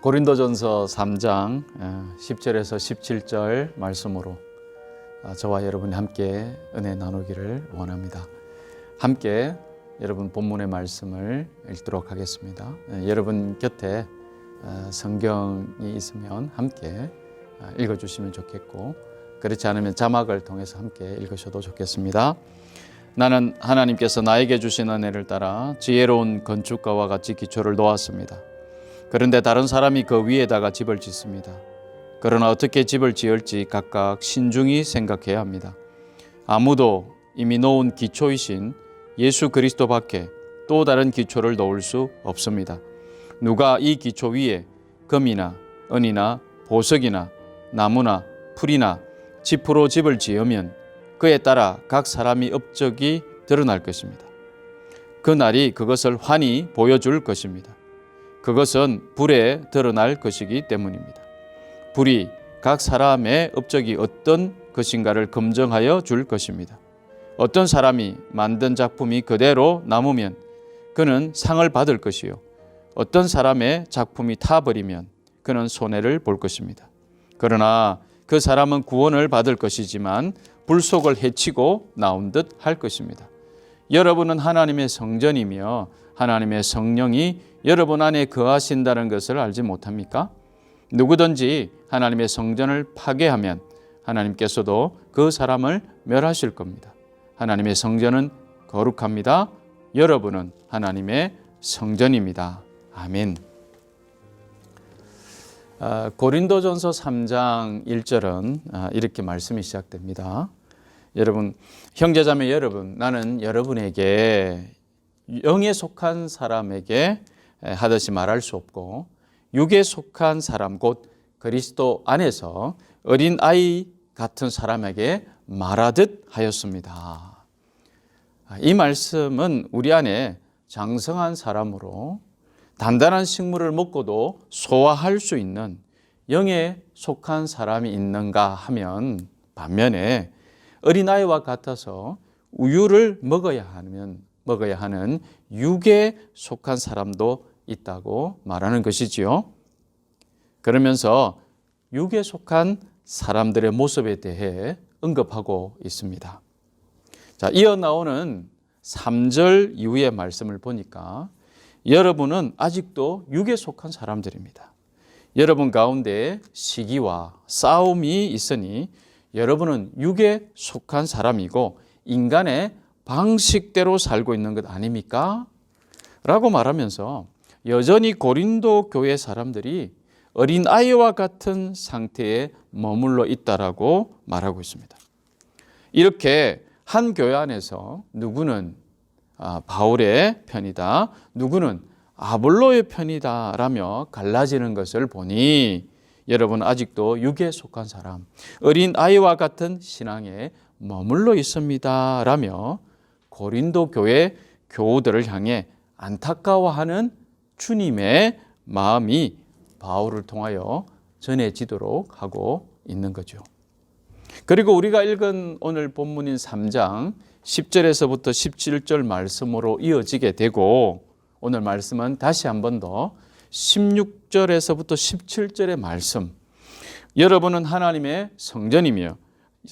고린도전서 3장 10절에서 17절 말씀으로 저와 여러분이 함께 은혜 나누기를 원합니다. 함께 여러분 본문의 말씀을 읽도록 하겠습니다. 여러분 곁에 성경이 있으면 함께 읽어주시면 좋겠고, 그렇지 않으면 자막을 통해서 함께 읽으셔도 좋겠습니다. 나는 하나님께서 나에게 주신 은혜를 따라 지혜로운 건축가와 같이 기초를 놓았습니다. 그런데 다른 사람이 그 위에다가 집을 짓습니다. 그러나 어떻게 집을 지을지 각각 신중히 생각해야 합니다. 아무도 이미 놓은 기초이신 예수 그리스도 밖에 또 다른 기초를 놓을 수 없습니다. 누가 이 기초 위에 금이나 은이나 보석이나 나무나 풀이나 짚으로 집을 지으면 그에 따라 각 사람의 업적이 드러날 것입니다. 그 날이 그것을 환히 보여줄 것입니다. 그것은 불에 드러날 것이기 때문입니다. 불이 각 사람의 업적이 어떤 것인가를 검증하여 줄 것입니다. 어떤 사람이 만든 작품이 그대로 남으면 그는 상을 받을 것이요, 어떤 사람의 작품이 타버리면 그는 손해를 볼 것입니다. 그러나 그 사람은 구원을 받을 것이지만 불속을 해치고 나온 듯 할 것입니다. 여러분은 하나님의 성전이며 하나님의 성령이 여러분 안에 거하신다는 것을 알지 못합니까? 누구든지 하나님의 성전을 파괴하면 하나님께서도 그 사람을 멸하실 겁니다. 하나님의 성전은 거룩합니다. 여러분은 하나님의 성전입니다. 아멘. 고린도전서 3장 1절은 이렇게 말씀이 시작됩니다. 여러분, 형제자매 여러분, 나는 여러분에게 영에 속한 사람에게 하듯이 말할 수 없고 육에 속한 사람 곧 그리스도 안에서 어린 아이 같은 사람에게 말하듯 하였습니다. 이 말씀은 우리 안에 장성한 사람으로 단단한 식물을 먹고도 소화할 수 있는 영에 속한 사람이 있는가 하면, 반면에 어린아이와 같아서 우유를 먹어야 하는 육에 속한 사람도 있다고 말하는 것이지요. 그러면서 육에 속한 사람들의 모습에 대해 언급하고 있습니다. 자, 이어 나오는 3절 이후의 말씀을 보니까 여러분은 아직도 육에 속한 사람들입니다. 여러분 가운데 시기와 싸움이 있으니 여러분은 육에 속한 사람이고 인간의 방식대로 살고 있는 것 아닙니까? 라고 말하면서 여전히 고린도 교회 사람들이 어린아이와 같은 상태에 머물러 있다라고 말하고 있습니다. 이렇게 한 교회 안에서 누구는 바울의 편이다, 누구는 아볼로의 편이다 라며 갈라지는 것을 보니 여러분 아직도 육에 속한 사람, 어린아이와 같은 신앙에 머물러 있습니다 라며 고린도 교회 교우들을 향해 안타까워하는 주님의 마음이 바울을 통하여 전해지도록 하고 있는 거죠. 그리고 우리가 읽은 오늘 본문인 3장 10절에서부터 17절 말씀으로 이어지게 되고, 오늘 말씀은 다시 한 번 더 16절에서부터 17절의 말씀, 여러분은 하나님의 성전이며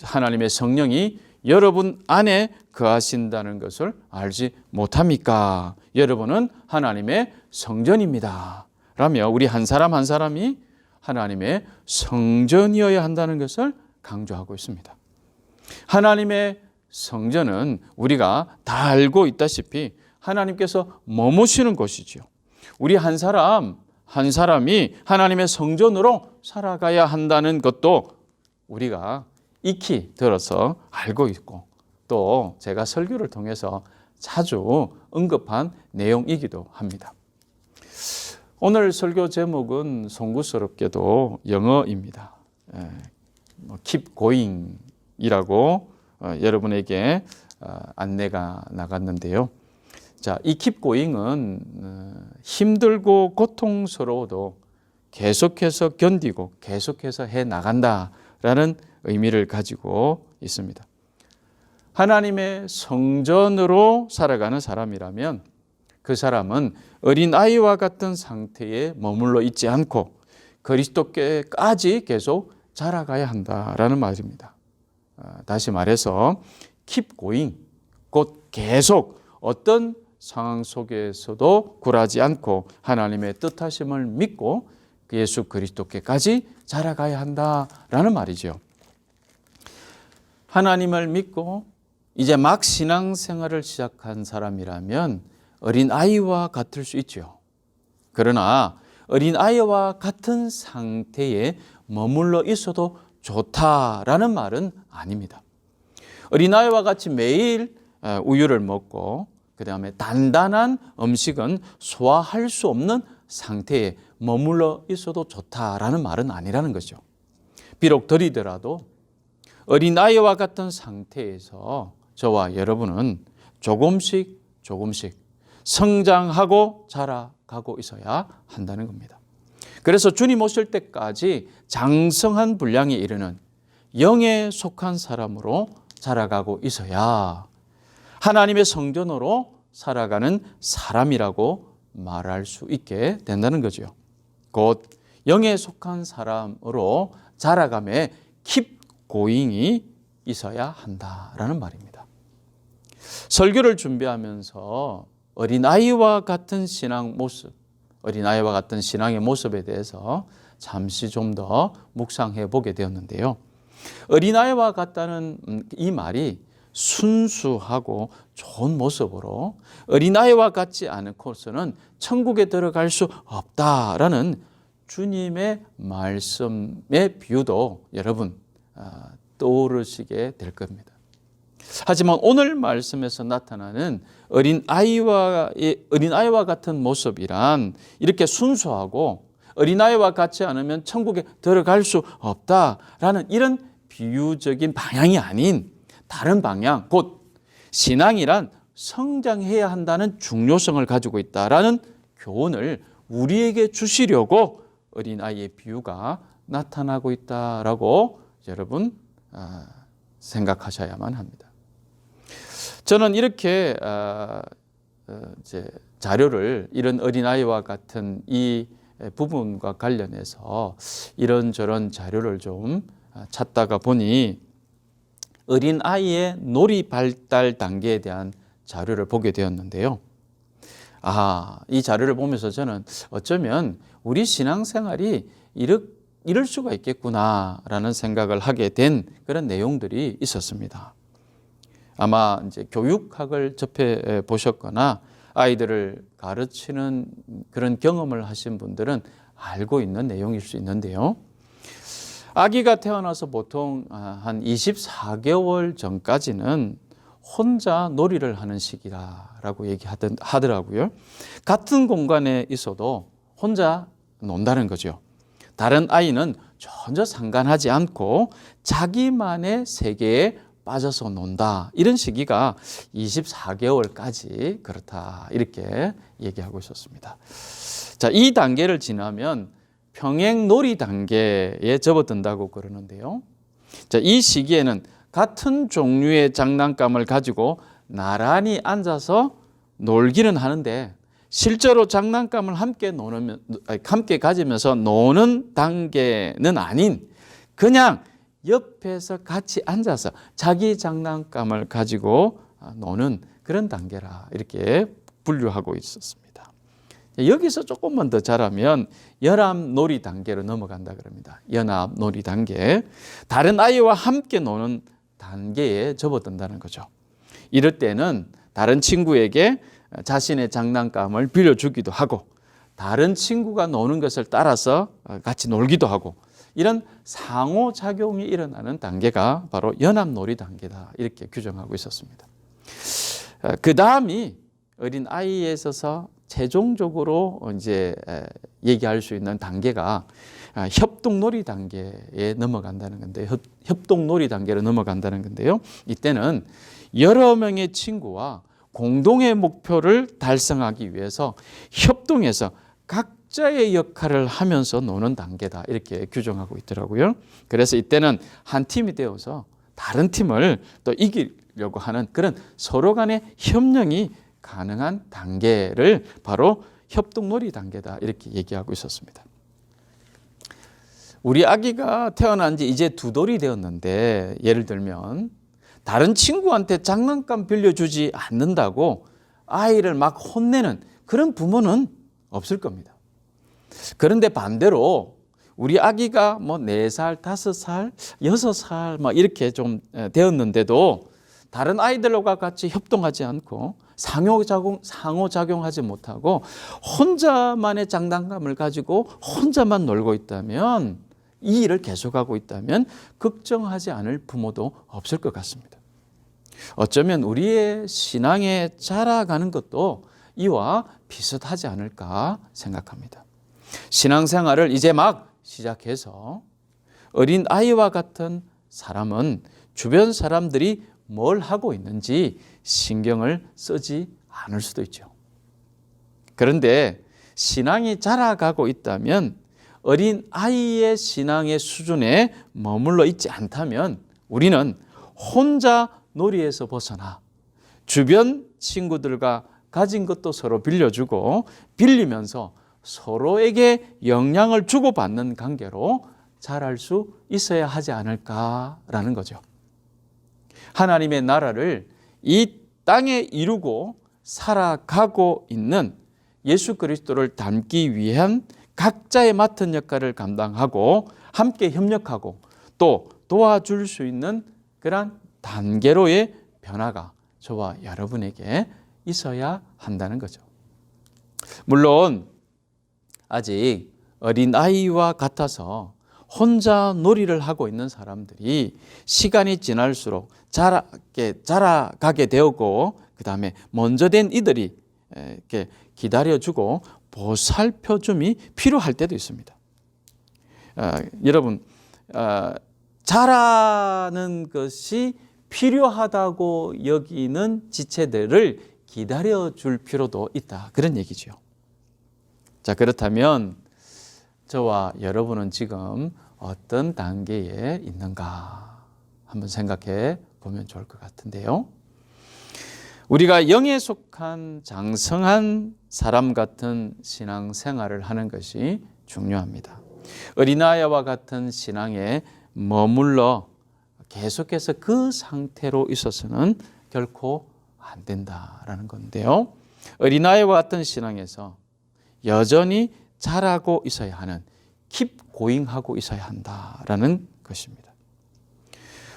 하나님의 성령이 여러분 안에 거하신다는 것을 알지 못합니까? 여러분은 하나님의 성전입니다 라며 우리 한 사람 한 사람이 하나님의 성전이어야 한다는 것을 강조하고 있습니다. 하나님의 성전은 우리가 다 알고 있다시피 하나님께서 머무시는 곳이지요. 우리 한 사람 한 사람이 하나님의 성전으로 살아가야 한다는 것도 우리가 익히 들어서 알고 있고, 또 제가 설교를 통해서 자주 언급한 내용이기도 합니다. 오늘 설교 제목은 송구스럽게도 영어입니다. Keep going 이라고 여러분에게 안내가 나갔는데요. 자, 이 Keep going은 힘들고 고통스러워도 계속해서 견디고 계속해서 해 나간다라는 의미를 가지고 있습니다. 하나님의 성전으로 살아가는 사람이라면 그 사람은 어린아이와 같은 상태에 머물러 있지 않고 그리스도께까지 계속 자라가야 한다라는 말입니다. 다시 말해서 keep going, 곧 계속 어떤 상황 속에서도 굴하지 않고 하나님의 뜻하심을 믿고 예수 그리스도께까지 자라가야 한다라는 말이죠. 하나님을 믿고 이제 막 신앙생활을 시작한 사람이라면 어린아이와 같을 수 있죠. 그러나 어린아이와 같은 상태에 머물러 있어도 좋다라는 말은 아닙니다. 어린아이와 같이 매일 우유를 먹고 그 다음에 단단한 음식은 소화할 수 없는 상태에 머물러 있어도 좋다라는 말은 아니라는 거죠. 비록 들이더라도 어린아이와 같은 상태에서 저와 여러분은 조금씩 성장하고 자라가고 있어야 한다는 겁니다. 그래서 주님 오실 때까지 장성한 분량에 이르는 영에 속한 사람으로 자라가고 있어야 하나님의 성전으로 살아가는 사람이라고 말할 수 있게 된다는 거죠. 곧 영에 속한 사람으로 자라감에 keep going이 있어야 한다라는 말입니다. 설교를 준비하면서 어린아이와 같은 신앙 모습, 어린아이와 같은 신앙의 모습에 대해서 잠시 좀 더 묵상해 보게 되었는데요. 어린아이와 같다는 이 말이 순수하고 좋은 모습으로 어린아이와 같지 않고서는 천국에 들어갈 수 없다라는 주님의 말씀의 비유도 여러분 떠오르시게 될 겁니다. 하지만 오늘 말씀에서 나타나는 어린아이와 같은 모습이란 이렇게 순수하고 어린아이와 같지 않으면 천국에 들어갈 수 없다라는 이런 비유적인 방향이 아닌 다른 방향, 곧 신앙이란 성장해야 한다는 중요성을 가지고 있다라는 교훈을 우리에게 주시려고 어린아이의 비유가 나타나고 있다라고 여러분 생각하셔야만 합니다. 저는 이렇게 자료를 이런 어린아이와 같은 이 부분과 관련해서 이런저런 자료를 좀 찾다가 보니 어린아이의 놀이 발달 단계에 대한 자료를 보게 되었는데요. 이 자료를 보면서 저는 어쩌면 우리 신앙생활이 이럴 수가 있겠구나라는 생각을 하게 된 그런 내용들이 있었습니다. 아마 이제 교육학을 접해 보셨거나 아이들을 가르치는 그런 경험을 하신 분들은 알고 있는 내용일 수 있는데요. 아기가 태어나서 보통 한 24개월 전까지는 혼자 놀이를 하는 시기라고 얘기하더라고요. 같은 공간에 있어도 혼자 논다는 거죠. 다른 아이는 전혀 상관하지 않고 자기만의 세계에 빠져서 논다. 이런 시기가 24개월까지 그렇다. 이렇게 얘기하고 있었습니다. 자, 이 단계를 지나면 평행 놀이 단계에 접어든다고 그러는데요. 자, 이 시기에는 같은 종류의 장난감을 가지고 나란히 앉아서 놀기는 하는데 실제로 장난감을 함께 가지면서 노는 단계는 아닌 그냥 옆에서 같이 앉아서 자기 장난감을 가지고 노는 그런 단계라 이렇게 분류하고 있었습니다. 여기서 조금만 더 자라면 연합놀이 단계로 넘어간다 그럽니다. 연합놀이 단계. 다른 아이와 함께 노는 단계에 접어든다는 거죠. 이럴 때는 다른 친구에게 자신의 장난감을 빌려주기도 하고 다른 친구가 노는 것을 따라서 같이 놀기도 하고 이런 상호작용이 일어나는 단계가 바로 연합놀이 단계다 이렇게 규정하고 있었습니다. 그 다음이 어린아이에 있어서 최종적으로 이제 얘기할 수 있는 단계가 협동놀이 단계에 넘어간다는 건데 협동놀이 단계로 넘어간다는 건데요. 이때는 여러 명의 친구와 공동의 목표를 달성하기 위해서 협동해서 각자의 역할을 하면서 노는 단계다 이렇게 규정하고 있더라고요. 그래서 이때는 한 팀이 되어서 다른 팀을 또 이기려고 하는 그런 서로 간의 협력이 가능한 단계를 바로 협동놀이 단계다 이렇게 얘기하고 있었습니다. 우리 아기가 태어난 지 이제 2돌이 되었는데 예를 들면 다른 친구한테 장난감 빌려주지 않는다고 아이를 막 혼내는 그런 부모는 없을 겁니다. 그런데 반대로 우리 아기가 뭐 4살, 5살, 6살 막 이렇게 좀 되었는데도 다른 아이들과 같이 협동하지 않고 상호작용하지 못하고 혼자만의 장난감을 가지고 혼자만 놀고 있다면, 이 일을 계속하고 있다면 걱정하지 않을 부모도 없을 것 같습니다. 어쩌면 우리의 신앙에 자라가는 것도 이와 비슷하지 않을까 생각합니다. 신앙생활을 이제 막 시작해서 어린 아이와 같은 사람은 주변 사람들이 뭘 하고 있는지 신경을 쓰지 않을 수도 있죠. 그런데 신앙이 자라가고 있다면, 어린 아이의 신앙의 수준에 머물러 있지 않다면 우리는 혼자 놀이에서 벗어나 주변 친구들과 가진 것도 서로 빌려주고 빌리면서 서로에게 영향을 주고받는 관계로 자랄 수 있어야 하지 않을까라는 거죠. 하나님의 나라를 이 땅에 이루고 살아가고 있는 예수 그리스도를 닮기 위한 각자의 맡은 역할을 감당하고 함께 협력하고 또 도와줄 수 있는 그런 단계로의 변화가 저와 여러분에게 있어야 한다는 거죠. 물론 아직 어린아이와 같아서 혼자 놀이를 하고 있는 사람들이 시간이 지날수록 자라가게 되고, 그 다음에 먼저 된 이들이 이렇게 기다려주고 보살펴줌이 필요할 때도 있습니다. 여러분, 자라는 것이 필요하다고 여기는 지체들을 기다려줄 필요도 있다, 그런 얘기죠. 자, 그렇다면 저와 여러분은 지금 어떤 단계에 있는가 한번 생각해 보면 좋을 것 같은데요. 우리가 영에 속한 장성한 사람 같은 신앙생활을 하는 것이 중요합니다. 어린아이와 같은 신앙에 머물러 계속해서 그 상태로 있어서는 결코 안 된다라는 건데요. 어린아이와 같은 신앙에서 여전히 자라고 있어야 하는, keep going 하고 있어야 한다라는 것입니다.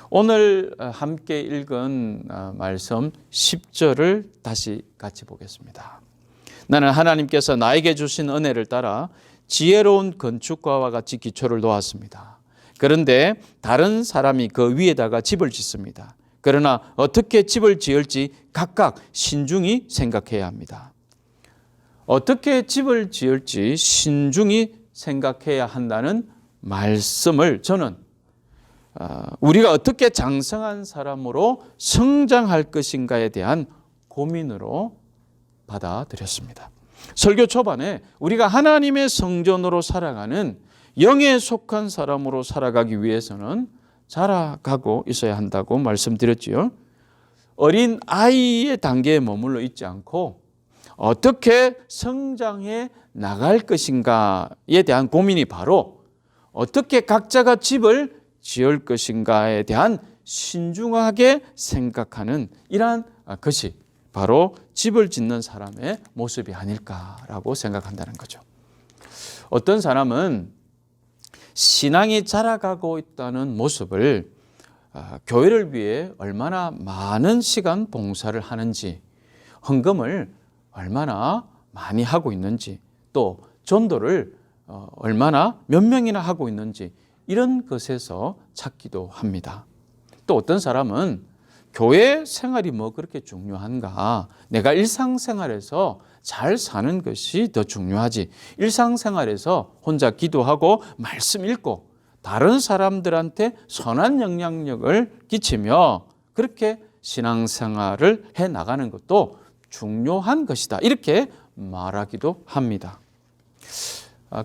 오늘 함께 읽은 말씀 10절을 다시 같이 보겠습니다. 나는 하나님께서 나에게 주신 은혜를 따라 지혜로운 건축가와 같이 기초를 놓았습니다. 그런데 다른 사람이 그 위에다가 집을 짓습니다. 그러나 어떻게 집을 지을지 각각 신중히 생각해야 합니다. 어떻게 집을 지을지 신중히 생각해야 한다는 말씀을 저는 우리가 어떻게 장성한 사람으로 성장할 것인가에 대한 고민으로 받아들였습니다. 설교 초반에 우리가 하나님의 성전으로 살아가는 영에 속한 사람으로 살아가기 위해서는 자라가고 있어야 한다고 말씀드렸지요. 어린 아이의 단계에 머물러 있지 않고 어떻게 성장해 나갈 것인가에 대한 고민이 바로 어떻게 각자가 집을 지을 것인가에 대한 신중하게 생각하는 이러한 것이 바로 집을 짓는 사람의 모습이 아닐까라고 생각한다는 거죠. 어떤 사람은 신앙이 자라가고 있다는 모습을 교회를 위해 얼마나 많은 시간 봉사를 하는지, 헌금을 얼마나 많이 하고 있는지, 또 전도를 얼마나 몇 명이나 하고 있는지 이런 것에서 찾기도 합니다. 또 어떤 사람은 교회 생활이 뭐 그렇게 중요한가? 내가 일상생활에서 잘 사는 것이 더 중요하지. 일상생활에서 혼자 기도하고 말씀 읽고 다른 사람들한테 선한 영향력을 끼치며 그렇게 신앙생활을 해 나가는 것도 중요한 것이다. 이렇게 말하기도 합니다.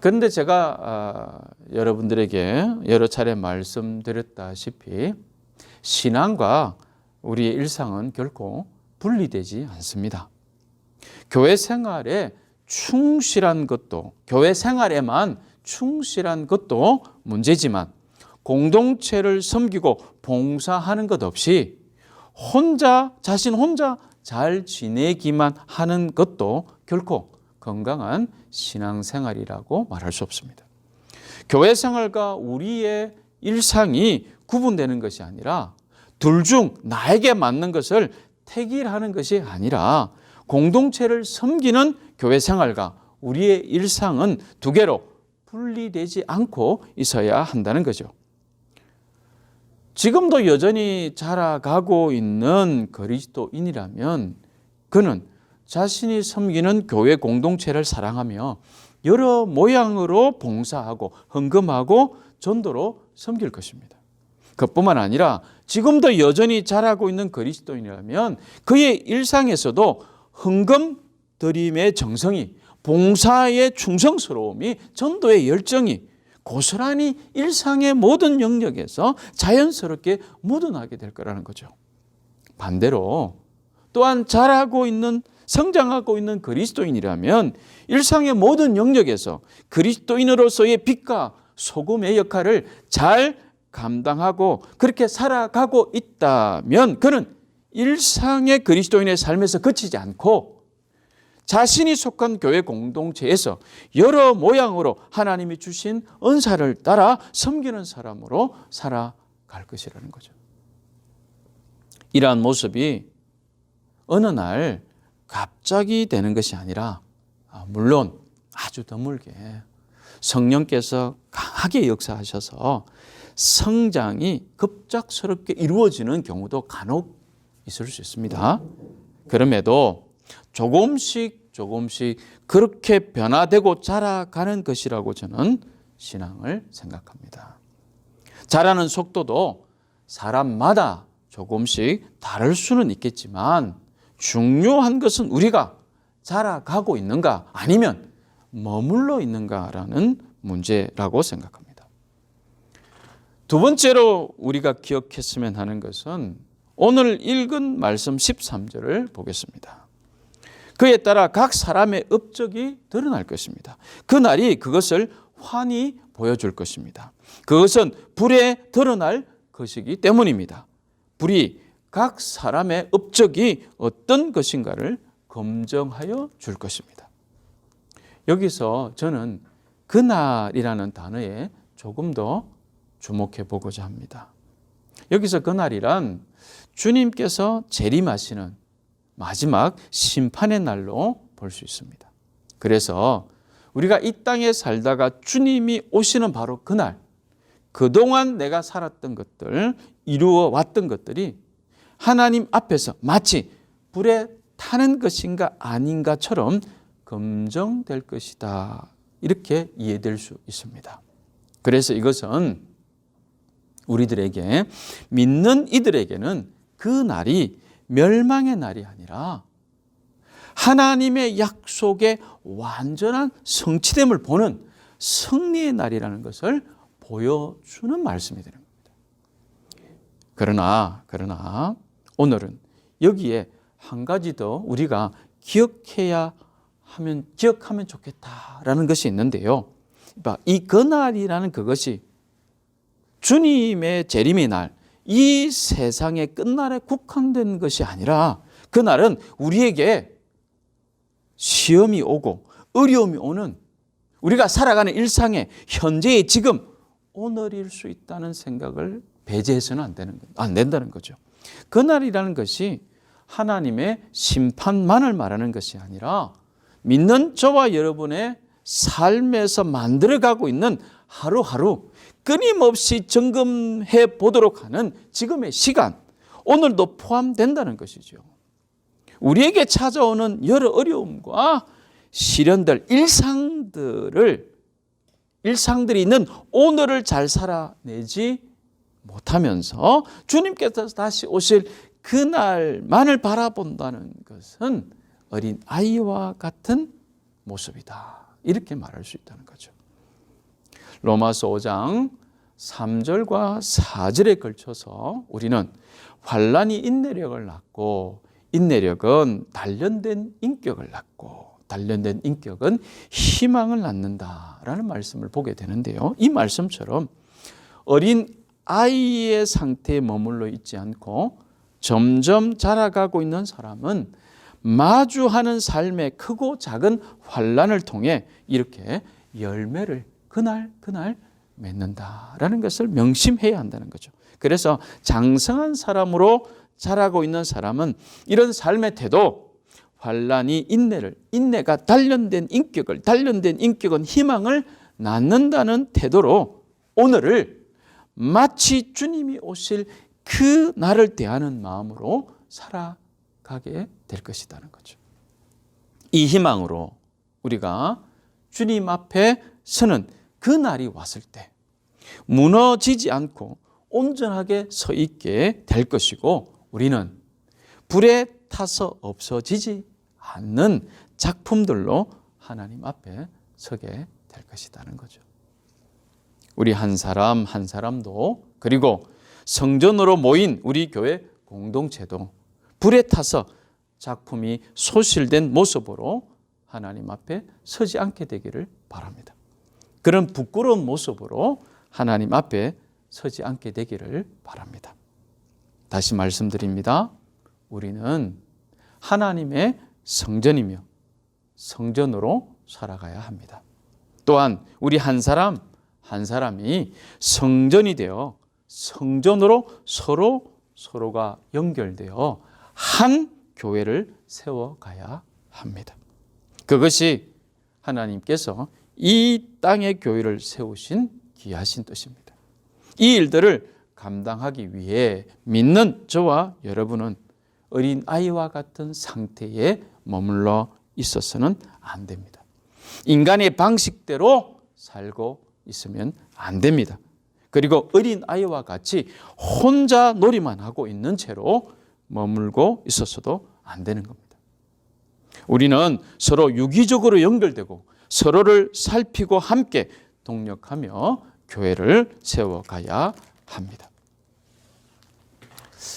그런데 제가 여러분들에게 여러 차례 말씀드렸다시피 신앙과 우리의 일상은 결코 분리되지 않습니다. 교회 생활에 충실한 것도, 교회 생활에만 충실한 것도 문제지만 공동체를 섬기고 봉사하는 것 없이 자신 혼자 잘 지내기만 하는 것도 결코 건강한 신앙생활이라고 말할 수 없습니다. 교회 생활과 우리의 일상이 구분되는 것이 아니라 둘 중 나에게 맞는 것을 택일하는 것이 아니라 공동체를 섬기는 교회 생활과 우리의 일상은 두 개로 분리되지 않고 있어야 한다는 거죠. 지금도 여전히 자라가고 있는 그리스도인이라면 그는 자신이 섬기는 교회 공동체를 사랑하며 여러 모양으로 봉사하고 헌금하고 전도로 섬길 것입니다. 그뿐만 아니라 지금도 여전히 자라고 있는 그리스도인이라면 그의 일상에서도 헌금 드림의 정성이, 봉사의 충성스러움이, 전도의 열정이 고스란히 일상의 모든 영역에서 자연스럽게 묻어나게 될 거라는 거죠. 반대로 또한 자라고 있는, 성장하고 있는 그리스도인이라면 일상의 모든 영역에서 그리스도인으로서의 빛과 소금의 역할을 잘 감당하고 그렇게 살아가고 있다면 그는 일상의 그리스도인의 삶에서 그치지 않고 자신이 속한 교회 공동체에서 여러 모양으로 하나님이 주신 은사를 따라 섬기는 사람으로 살아갈 것이라는 거죠. 이러한 모습이 어느 날 갑자기 되는 것이 아니라 물론 아주 드물게 성령께서 강하게 역사하셔서 성장이 급작스럽게 이루어지는 경우도 간혹 있을 수 있습니다. 그럼에도 조금씩 그렇게 변화되고 자라가는 것이라고 저는 신앙을 생각합니다. 자라는 속도도 사람마다 조금씩 다를 수는 있겠지만 중요한 것은 우리가 자라가고 있는가 아니면 머물러 있는가라는 문제라고 생각합니다. 두 번째로 우리가 기억했으면 하는 것은 오늘 읽은 말씀 13절을 보겠습니다. 그에 따라 각 사람의 업적이 드러날 것입니다. 그날이 그것을 환히 보여줄 것입니다. 그것은 불에 드러날 것이기 때문입니다. 불이 각 사람의 업적이 어떤 것인가를 검증하여 줄 것입니다. 여기서 저는 그날이라는 단어에 조금 더 주목해 보고자 합니다. 여기서 그날이란 주님께서 재림하시는 마지막 심판의 날로 볼 수 있습니다. 그래서 우리가 이 땅에 살다가 주님이 오시는 바로 그날, 그동안 내가 살았던 것들, 이루어 왔던 것들이 하나님 앞에서 마치 불에 타는 것인가 아닌가처럼 검증될 것이다. 이렇게 이해될 수 있습니다. 그래서 이것은 우리들에게, 믿는 이들에게는 그 날이 멸망의 날이 아니라 하나님의 약속의 완전한 성취됨을 보는 승리의 날이라는 것을 보여주는 말씀이 되는 겁니다. 그러나 오늘은 여기에 한 가지 더 우리가 기억하면 좋겠다라는 것이 있는데요. 이 그날이라는 그것이 주님의 재림의 날, 이 세상의 끝날에 국한된 것이 아니라 그날은 우리에게 시험이 오고 어려움이 오는 우리가 살아가는 일상의 현재의 지금 오늘일 수 있다는 생각을 배제해서는 안 된다는 거죠. 그날이라는 것이 하나님의 심판만을 말하는 것이 아니라 믿는 저와 여러분의 삶에서 만들어가고 있는 하루하루 끊임없이 점검해 보도록 하는 지금의 시간, 오늘도 포함된다는 것이죠. 우리에게 찾아오는 여러 어려움과 시련들, 일상들이 있는 오늘을 잘 살아내지 못하면서 주님께서 다시 오실 그날만을 바라본다는 것은 어린 아이와 같은 모습이다. 이렇게 말할 수 있다는 거죠. 로마서 5장 3절과 4절에 걸쳐서 우리는 환난이 인내력을 낳고 인내력은 단련된 인격을 낳고 단련된 인격은 희망을 낳는다라는 말씀을 보게 되는데요. 이 말씀처럼 어린 아이의 상태에 머물러 있지 않고 점점 자라가고 있는 사람은 마주하는 삶의 크고 작은 환난을 통해 이렇게 열매를 그날 맺는다라는 것을 명심해야 한다는 거죠. 그래서 장성한 사람으로 자라고 있는 사람은 이런 삶의 태도, 환난이 인내가 단련된 인격은 희망을 낳는다는 태도로 오늘을 마치 주님이 오실 그 날을 대하는 마음으로 살아가게 될 것이라는 거죠. 이 희망으로 우리가 주님 앞에 서는 그 날이 왔을 때 무너지지 않고 온전하게 서 있게 될 것이고, 우리는 불에 타서 없어지지 않는 작품들로 하나님 앞에 서게 될 것이라는 거죠. 우리 한 사람 한 사람도, 그리고 성전으로 모인 우리 교회 공동체도 불에 타서 작품이 소실된 모습으로 하나님 앞에 서지 않게 되기를 바랍니다. 그런 부끄러운 모습으로 하나님 앞에 서지 않게 되기를 바랍니다. 다시 말씀드립니다. 우리는 하나님의 성전이며 성전으로 살아가야 합니다. 또한 우리 한 사람 한 사람이 성전이 되어 성전으로 서로가 연결되어 한 교회를 세워가야 합니다. 그것이 하나님께서 이 땅의 교회를 세우신 귀하신 뜻입니다. 이 일들을 감당하기 위해 믿는 저와 여러분은 어린 아이와 같은 상태에 머물러 있어서는 안 됩니다. 인간의 방식대로 살고 있으면 안 됩니다. 그리고 어린 아이와 같이 혼자 놀이만 하고 있는 채로 머물고 있어서도 안 되는 겁니다. 우리는 서로 유기적으로 연결되고 서로를 살피고 함께 동력하며 교회를 세워가야 합니다.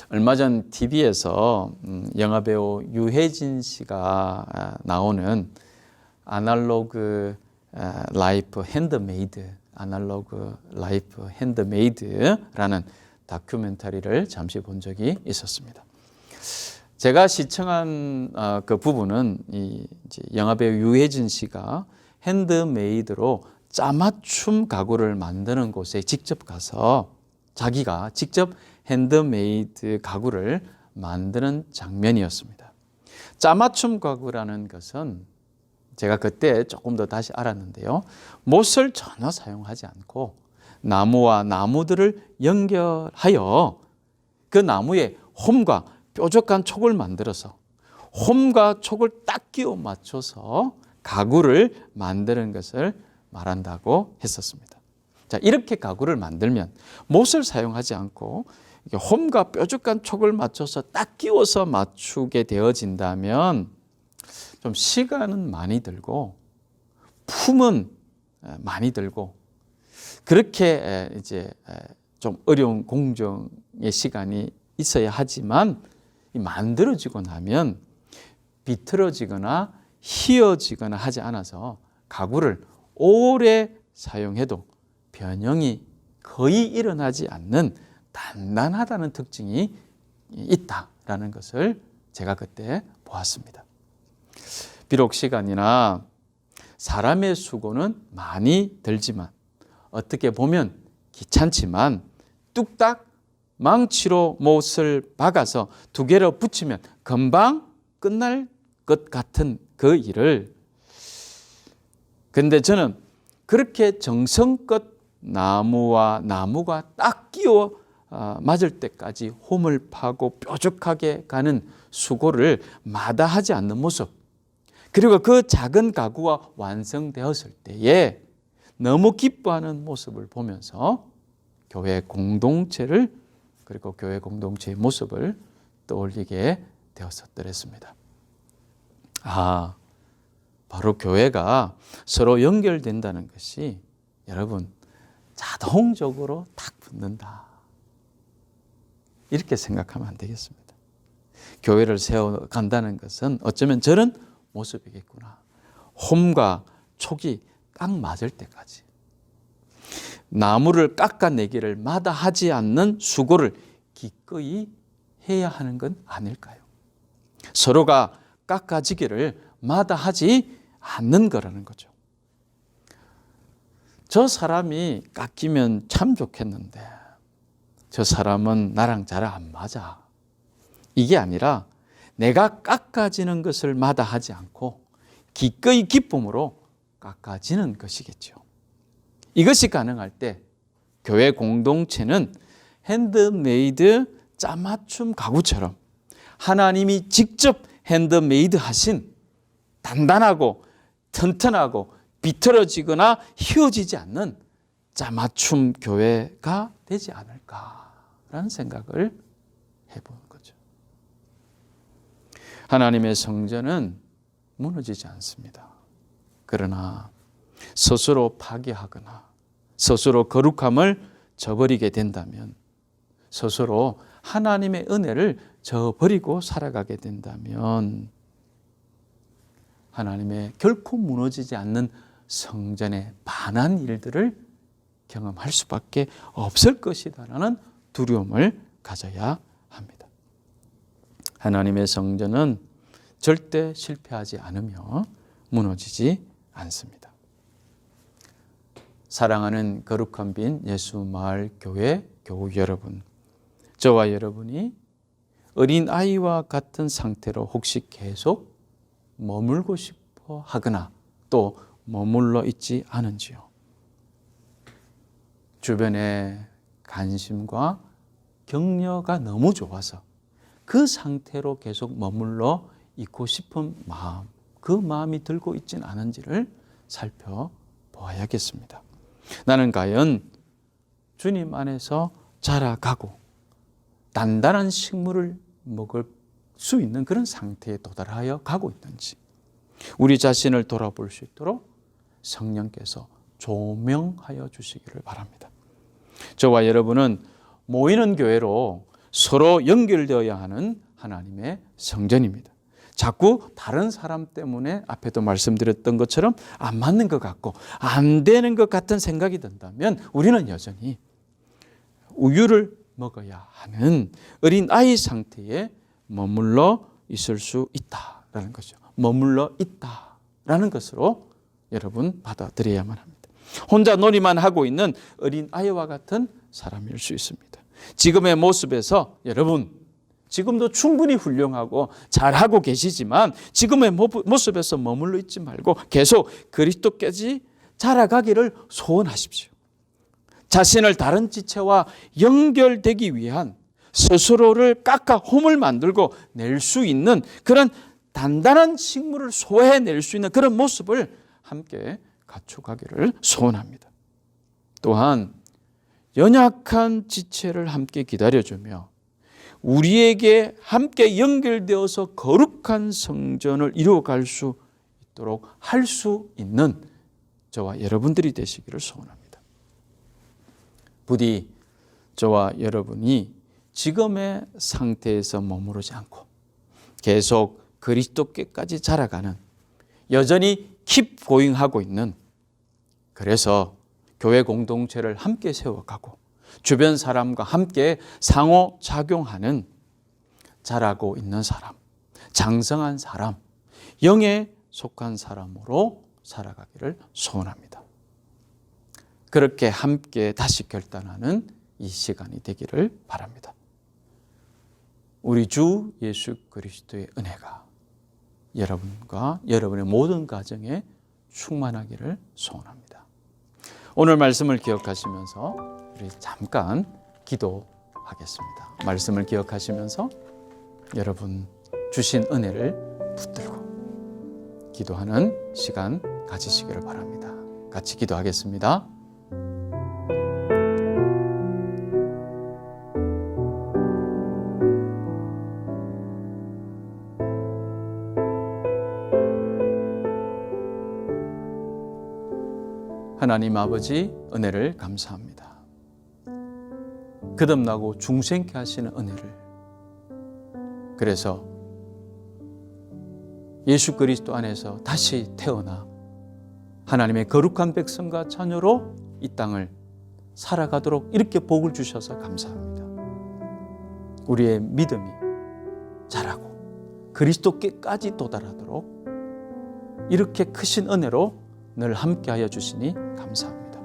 얼마 전 TV에서 영화배우 유해진 씨가 나오는 아날로그 라이프 핸드메이드라는 다큐멘터리를 잠시 본 적이 있었습니다. 제가 시청한 그 부분은 이제 영화배우 유해진 씨가 핸드메이드로 짜맞춤 가구를 만드는 곳에 직접 가서 자기가 직접 핸드메이드 가구를 만드는 장면이었습니다. 짜맞춤 가구라는 것은 제가 그때 조금 더 다시 알았는데요. 못을 전혀 사용하지 않고 나무와 나무들을 연결하여 그 나무에 홈과 뾰족한 촉을 만들어서 홈과 촉을 딱 끼워 맞춰서 가구를 만드는 것을 말한다고 했었습니다. 자, 이렇게 가구를 만들면 못을 사용하지 않고 홈과 뾰족한 촉을 맞춰서 딱 끼워서 맞추게 되어진다면 좀 시간은 많이 들고 품은 많이 들고 그렇게 이제 좀 어려운 공정의 시간이 있어야 하지만 만들어지고 나면 비틀어지거나 휘어지거나 하지 않아서 가구를 오래 사용해도 변형이 거의 일어나지 않는 단단하다는 특징이 있다라는 것을 제가 그때 보았습니다. 비록 시간이나 사람의 수고는 많이 들지만 어떻게 보면 귀찮지만 뚝딱 망치로 못을 박아서 두 개로 붙이면 금방 끝날 것 같은 그 일을, 근데 저는 그렇게 정성껏 나무와 나무가 딱 끼워 맞을 때까지 홈을 파고 뾰족하게 가는 수고를 마다하지 않는 모습, 그리고 그 작은 가구가 완성되었을 때에 너무 기뻐하는 모습을 보면서 교회 공동체를, 그리고 교회 공동체의 모습을 떠올리게 되었었더랬습니다. 바로 교회가 서로 연결된다는 것이 여러분 자동적으로 딱 붙는다, 이렇게 생각하면 안 되겠습니다. 교회를 세워간다는 것은 어쩌면 저런 모습이겠구나. 홈과 촉이 딱 맞을 때까지 나무를 깎아내기를 마다하지 않는 수고를 기꺼이 해야 하는 건 아닐까요? 서로가 깎아지기를 마다하지 않는 거라는 거죠. 저 사람이 깎이면 참 좋겠는데 저 사람은 나랑 잘 안 맞아. 이게 아니라 내가 깎아지는 것을 마다하지 않고 기꺼이 기쁨으로 깎아지는 것이겠죠. 이것이 가능할 때 교회 공동체는 핸드메이드 짜맞춤 가구처럼 하나님이 직접 핸드메이드 하신 단단하고 튼튼하고 비틀어지거나 휘어지지 않는 짜맞춤 교회가 되지 않을까라는 생각을 해보는 거죠. 하나님의 성전은 무너지지 않습니다. 그러나 스스로 파괴하거나 스스로 거룩함을 저버리게 된다면, 스스로 하나님의 은혜를 저버리고 살아가게 된다면 하나님의 결코 무너지지 않는 성전에 반한 일들을 경험할 수밖에 없을 것이다라는 두려움을 가져야 합니다. 하나님의 성전은 절대 실패하지 않으며 무너지지 않습니다. 사랑하는 거룩한 빈 예수마을교회 교우 여러분, 저와 여러분이 어린아이와 같은 상태로 혹시 계속 머물고 싶어 하거나 또 머물러 있지 않은지요? 주변의 관심과 격려가 너무 좋아서 그 상태로 계속 머물러 있고 싶은 마음, 그 마음이 들고 있진 않은지를 살펴보아야겠습니다. 나는 과연 주님 안에서 자라가고 단단한 식물을 먹을 수 있는 그런 상태에 도달하여 가고 있는지, 우리 자신을 돌아볼 수 있도록 성령께서 조명하여 주시기를 바랍니다. 저와 여러분은 모이는 교회로 서로 연결되어야 하는 하나님의 성전입니다. 자꾸 다른 사람 때문에 앞에도 말씀드렸던 것처럼 안 맞는 것 같고 안 되는 것 같은 생각이 든다면 우리는 여전히 우유를 먹어야 하는 어린아이 상태에 머물러 있을 수 있다라는 거죠. 머물러 있다라는 것으로 여러분 받아들여야만 합니다. 혼자 놀이만 하고 있는 어린아이와 같은 사람일 수 있습니다. 지금의 모습에서 여러분, 지금도 충분히 훌륭하고 잘하고 계시지만 지금의 모습에서 머물러 있지 말고 계속 그리스도까지 자라가기를 소원하십시오. 자신을 다른 지체와 연결되기 위한 스스로를 깎아 홈을 만들고 낼 수 있는 그런 단단한 식물을 소해낼 수 있는 그런 모습을 함께 갖춰가기를 소원합니다. 또한 연약한 지체를 함께 기다려주며 우리에게 함께 연결되어서 거룩한 성전을 이루어갈 수 있도록 할 수 있는 저와 여러분들이 되시기를 소원합니다. 부디 저와 여러분이 지금의 상태에서 머무르지 않고 계속 그리스도께까지 자라가는, 여전히 keep going 하고 있는, 그래서 교회 공동체를 함께 세워가고 주변 사람과 함께 상호작용하는 자라고 있는 사람, 장성한 사람, 영에 속한 사람으로 살아가기를 소원합니다. 그렇게 함께 다시 결단하는 이 시간이 되기를 바랍니다. 우리 주 예수 그리스도의 은혜가 여러분과 여러분의 모든 가정에 충만하기를 소원합니다. 오늘 말씀을 기억하시면서 우리 잠깐 기도하겠습니다. 말씀을 기억하시면서 여러분 주신 은혜를 붙들고 기도하는 시간 가지시기를 바랍니다. 같이 기도하겠습니다. 하나님 아버지, 은혜를 감사합니다. 거듭나고 중생케 하시는 은혜를, 그래서 예수 그리스도 안에서 다시 태어나 하나님의 거룩한 백성과 자녀로 이 땅을 살아가도록 이렇게 복을 주셔서 감사합니다. 우리의 믿음이 자라고 그리스도께까지 도달하도록 이렇게 크신 은혜로 늘 함께하여 주시니 감사합니다.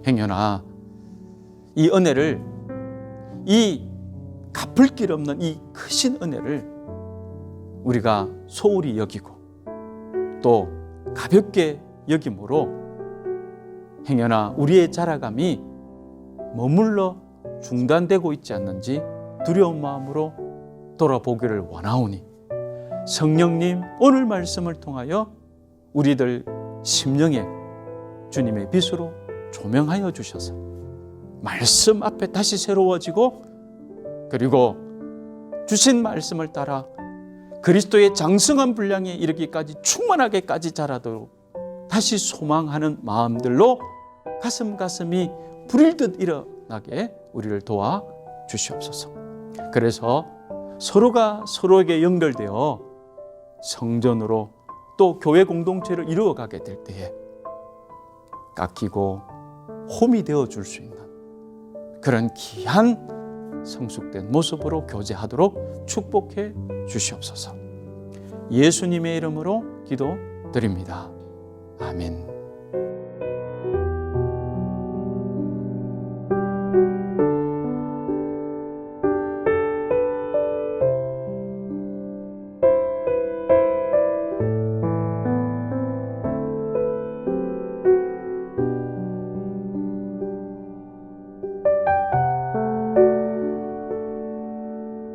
행여나 이 은혜를, 이 갚을 길 없는 이 크신 은혜를 우리가 소홀히 여기고 또 가볍게 여김으로 행여나 우리의 자라감이 머물러 중단되고 있지 않는지 두려운 마음으로 돌아보기를 원하오니 성령님, 오늘 말씀을 통하여 우리들 심령에 주님의 빛으로 조명하여 주셔서 말씀 앞에 다시 새로워지고, 그리고 주신 말씀을 따라 그리스도의 장성한 분량에 이르기까지 충만하게까지 자라도록 다시 소망하는 마음들로 가슴이 부릴듯 일어나게 우리를 도와 주시옵소서. 그래서 서로가 서로에게 연결되어 성전으로 또 교회 공동체를 이루어가게 될 때에 깎이고 홈이 되어 줄 수 있는 그런 귀한 성숙된 모습으로 교제하도록 축복해 주시옵소서. 예수님의 이름으로 기도드립니다. 아멘.